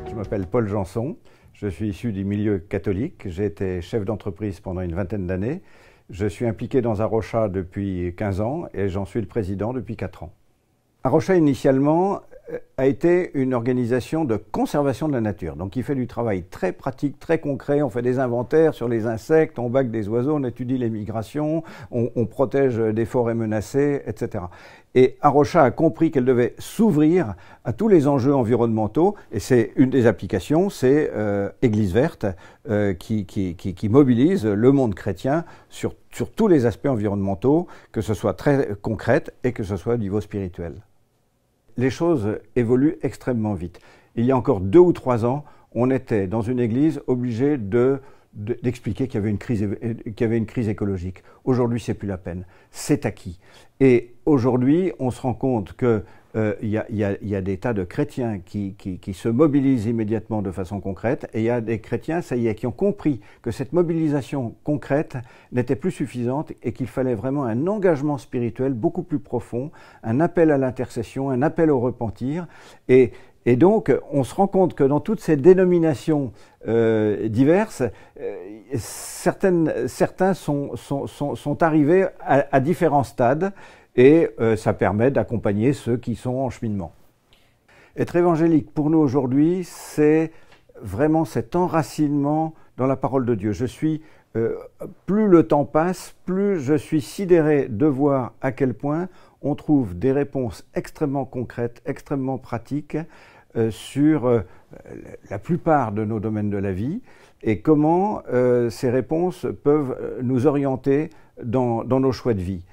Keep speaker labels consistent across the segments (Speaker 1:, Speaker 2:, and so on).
Speaker 1: Je m'appelle Paul Janson, je suis issu du milieu catholique, j'ai été chef d'entreprise pendant une vingtaine d'années, je suis impliqué dans Arocha depuis 15 ans et j'en suis le président depuis 4 ans. Arocha initialement a été une organisation de conservation de la nature, donc il fait du travail très pratique, très concret, on fait des inventaires sur les insectes, on bague des oiseaux, on étudie les migrations, on protège des forêts menacées, etc. Et Arocha a compris qu'elle devait s'ouvrir à tous les enjeux environnementaux, et c'est une des applications, c'est Église verte, qui mobilise le monde chrétien sur tous les aspects environnementaux, que ce soit très concret et que ce soit au niveau spirituel. Les choses évoluent extrêmement vite. Il y a encore 2 ou 3 ans, on était dans une église obligé d'expliquer qu'il y avait une crise écologique. Aujourd'hui, c'est plus la peine. C'est acquis. Et aujourd'hui, on se rend compte que il y a des tas de chrétiens qui se mobilisent immédiatement de façon concrète, et il y a des chrétiens, ça y est, qui ont compris que cette mobilisation concrète n'était plus suffisante et qu'il fallait vraiment un engagement spirituel beaucoup plus profond, un appel à l'intercession, un appel au repentir. Et donc, on se rend compte que dans toutes ces dénominations diverses, certains sont arrivés à différents stades, et ça permet d'accompagner ceux qui sont en cheminement. Être évangélique, pour nous aujourd'hui, c'est vraiment cet enracinement dans la parole de Dieu. Plus le temps passe, plus je suis sidéré de voir à quel point on trouve des réponses extrêmement concrètes, extrêmement pratiques sur la plupart de nos domaines de la vie, et comment ces réponses peuvent nous orienter dans nos choix de vie.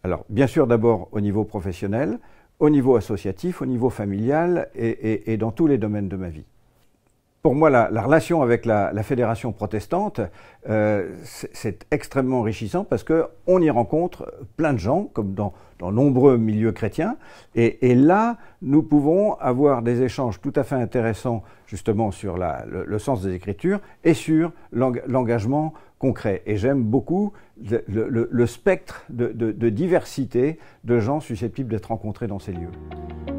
Speaker 1: Alors, bien sûr, d'abord au niveau professionnel, au niveau associatif, au niveau familial et dans tous les domaines de ma vie. Pour moi, la relation avec la Fédération protestante, c'est extrêmement enrichissant parce qu'on y rencontre plein de gens, comme dans nombreux milieux chrétiens. Et là, nous pouvons avoir des échanges tout à fait intéressants, justement, sur le sens des Écritures et sur l'engagement concret. Et j'aime beaucoup le spectre de diversité de gens susceptibles d'être rencontrés dans ces lieux.